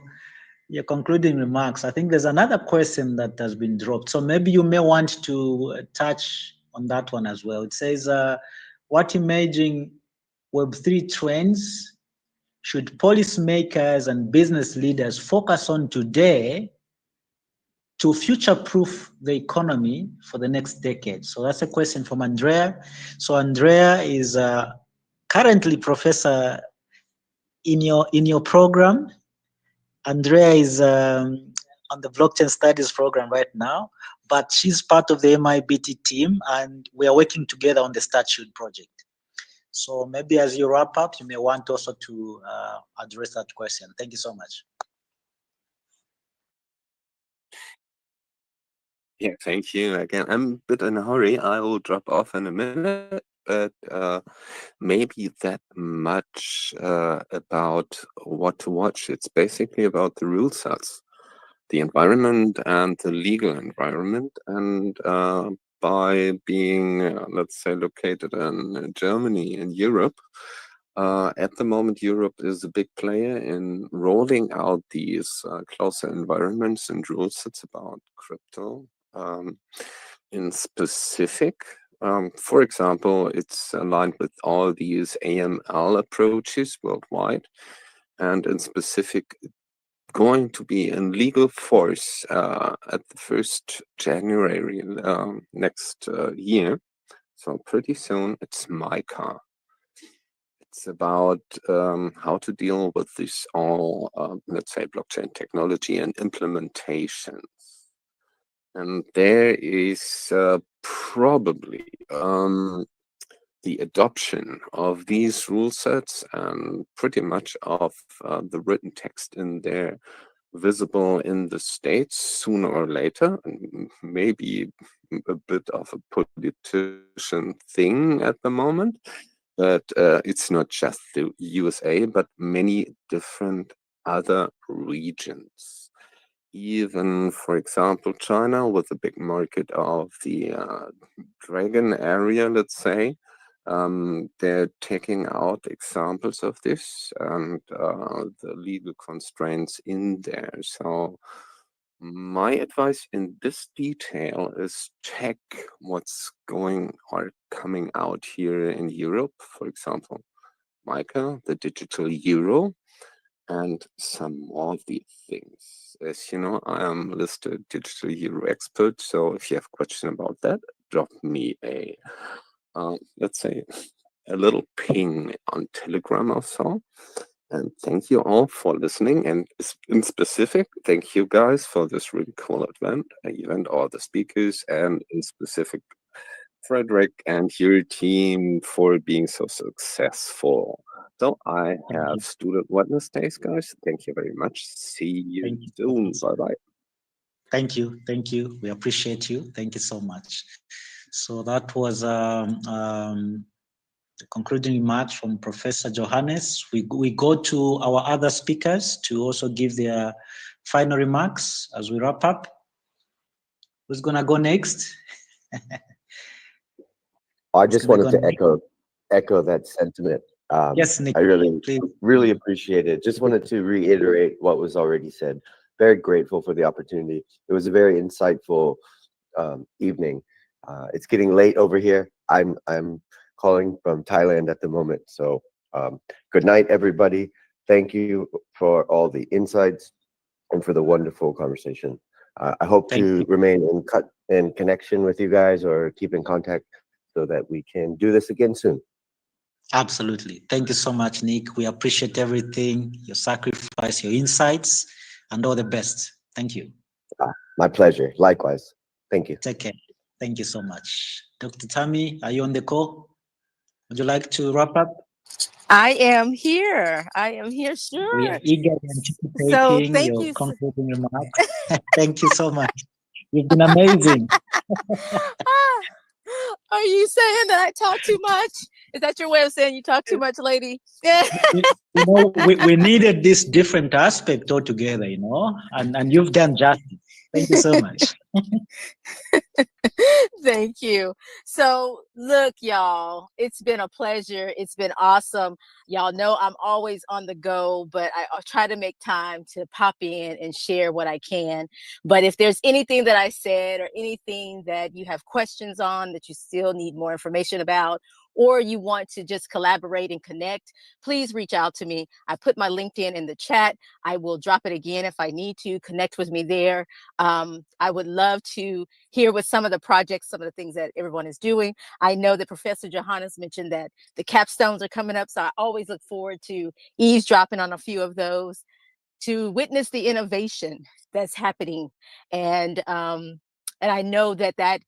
concluding remarks, I think there's another question that has been dropped. So maybe you may want to touch on that one as well. It says, what emerging Web3 trends should policymakers and business leaders focus on today to future-proof the economy for the next decade? So that's a question from Andrea. So Andrea is currently professor in your program. Andrea is on the blockchain studies program right now, but she's part of the MIBT team, and we are working together on the statute project. So maybe as you wrap up, you may want also to address that question. Thank you so much. Yeah, thank you again. I'm a bit in a hurry. I will drop off in a minute, but maybe that much about what to watch. It's basically about the rule sets, the environment and the legal environment. And by being, let's say, located in Germany, in Europe, at the moment, Europe is a big player in rolling out these closer environments and rule sets about crypto. In specific, for example, it's aligned with all these AML approaches worldwide, and in specific, going to be in legal force at the 1st January next year. So pretty soon, it's MiCA. It's about how to deal with this all, let's say, blockchain technology and implementations. And there is probably the adoption of these rule sets and pretty much of the written text in there visible in the States sooner or later, and maybe a bit of a politician thing at the moment. But it's not just the USA, but many different other regions. Even, for example, China, with a big market of the dragon area, let's say, they're taking out examples of this and the legal constraints in there. So my advice in this detail is check what's going or coming out here in Europe, for example, MiCA, the digital euro, and some more of these things. As you know, I am listed digital euro expert, so if you have a question about that, drop me a, let's say, a little ping on Telegram or so. And thank you all for listening. And in specific, thank you guys for this really cool event, all the speakers, and in specific, Frederick and your team for being so successful. So I have student witness days, guys. Thank you very much. See you soon. Bye-bye. Thank you. Thank you. We appreciate you. Thank you so much. So that was the concluding remarks from Professor Johannes. We go to our other speakers to also give their final remarks as we wrap up. Who's going to go next? I just wanted to echo that sentiment. Yes, Nick. I please. really appreciate it. Just wanted to reiterate what was already said. Very grateful for the opportunity. It was a very insightful evening. It's getting late over here. I'm calling from Thailand at the moment. So good night, everybody. Thank you for all the insights and for the wonderful conversation. I hope to remain in connection with you guys or keep in contact so that we can do this again soon. Absolutely. Thank you so much, Nick. We appreciate everything, your sacrifice, your insights, and all the best. Thank you. My pleasure. Likewise. Thank you. Take care. Thank you so much. Dr. Tammy, are you on the call? Would you like to wrap up? I am here. I am here, We are sure. eagerly So anticipating thank your you. concluding remarks. Thank you so much. You've been amazing. Are you saying that I talk too much? Is that your way of saying you talk too much, lady? Yeah. We needed this different aspect altogether, and you've done justice. Thank you so much. Thank you. So, look, y'all, it's been a pleasure. It's been awesome. Y'all know I'm always on the go, but I'll try to make time to pop in and share what I can. But if there's anything that I said or anything that you have questions on that you still need more information about, or you want to just collaborate and connect, please reach out to me. I put my LinkedIn in the chat. I will drop it again if I need to. Connect with me there. I would love to hear what some of the projects, some of the things that everyone is doing. I know that Professor Johannes mentioned that the capstones are coming up, so I always look forward to eavesdropping on a few of those to witness the innovation that's happening. And I know that that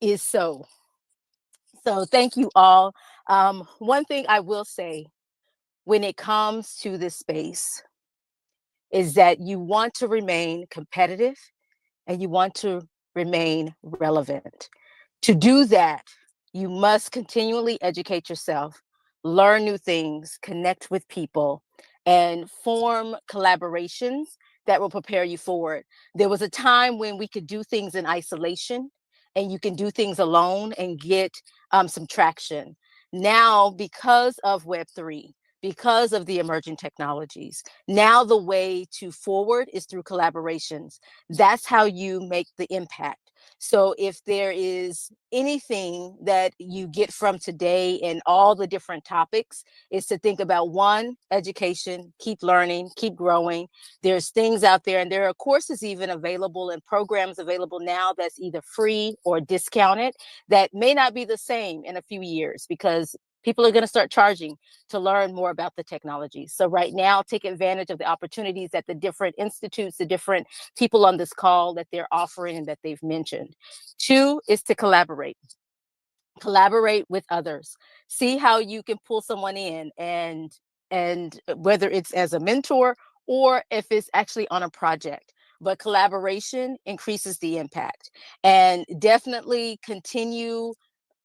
is so. So thank you all. One thing I will say when it comes to this space is that you want to remain competitive and you want to remain relevant. To do that, you must continually educate yourself, learn new things, connect with people, and form collaborations that will prepare you forward. There was a time when we could do things in isolation and you can do things alone and get some traction. Now, because of Web3, because of the emerging technologies, now the way to forward is through collaborations. That's how you make the impact. So if there is anything that you get from today and all the different topics, is to think about one, education, keep learning, keep growing. There's things out there, and there are courses even available and programs available now that's either free or discounted that may not be the same in a few years because people are going to start charging to learn more about the technology. So right now, take advantage of the opportunities that the different institutes, the different people on this call that they're offering and that they've mentioned. Two is to collaborate. Collaborate with others. See how you can pull someone in and whether it's as a mentor or if it's actually on a project. But collaboration increases the impact. And definitely continue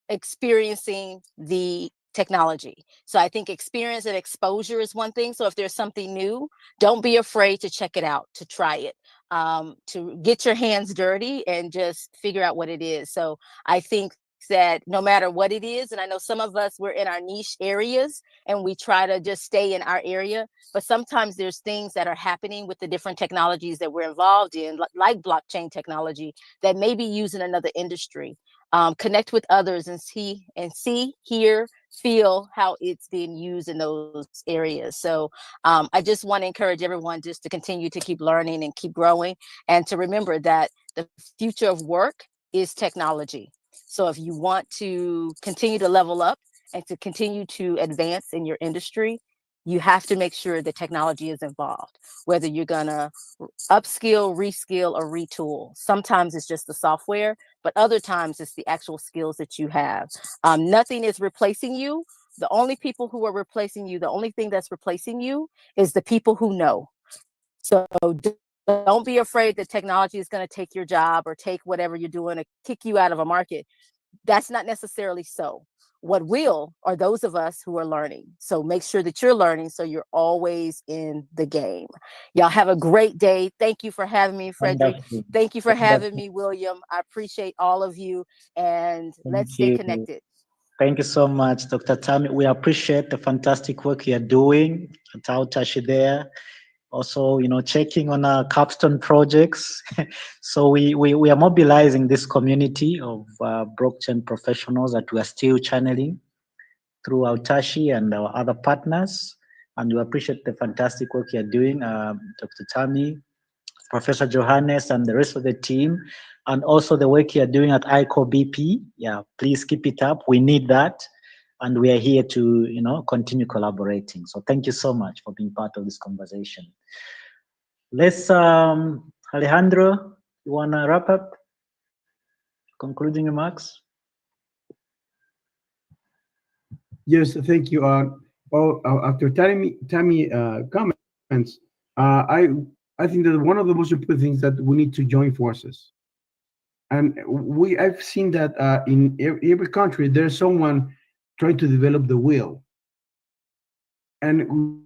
experiencing the technology. So I think experience and exposure is one thing. So if there's something new, don't be afraid to check it out, to try it, to get your hands dirty and just figure out what it is. So I think that no matter what it is, and I know some of us, we're in our niche areas and we try to just stay in our area, but sometimes there's things that are happening with the different technologies that we're involved in, like blockchain technology, that may be used in another industry. Connect with others and see, hear, feel how it's being used in those areas. So I just want to encourage everyone just to continue to keep learning and keep growing, and to remember that the future of work is technology. So if you want to continue to level up and to continue to advance in your industry, you have to make sure that technology is involved, whether you're going to upskill, reskill, or retool. Sometimes it's just the software, but other times it's the actual skills that you have. Nothing is replacing you. The only people who are replacing you, the only thing that's replacing you is the people who know. So don't be afraid that technology is going to take your job or take whatever you're doing or kick you out of a market. That's not necessarily so. What will are those of us who are learning. So make sure that you're learning so you're always in the game. Y'all have a great day. Thank you for having me, Frederick. Wonderful. Thank you for having Wonderful. me, William. I appreciate all of you, and let's stay you. connected. Thank you so much, Dr. Tammy. We appreciate the fantastic work you're doing at Autashi there. Also, checking on our capstone projects. So we are mobilizing this community of blockchain professionals that we are still channeling through Autashi and our other partners. And we appreciate the fantastic work you're doing, Dr. Tammy, Professor Johannes, and the rest of the team, and also the work you're doing at ICO BP. Yeah, please keep it up. We need that. And we are here to, continue collaborating. So thank you so much for being part of this conversation. Let's, Alejandro, you want to wrap up? Concluding remarks? Yes, thank you. Well, after Tammy comments, I think that one of the most important things that we need to join forces. And I've seen that in every country there's someone trying to develop the will, and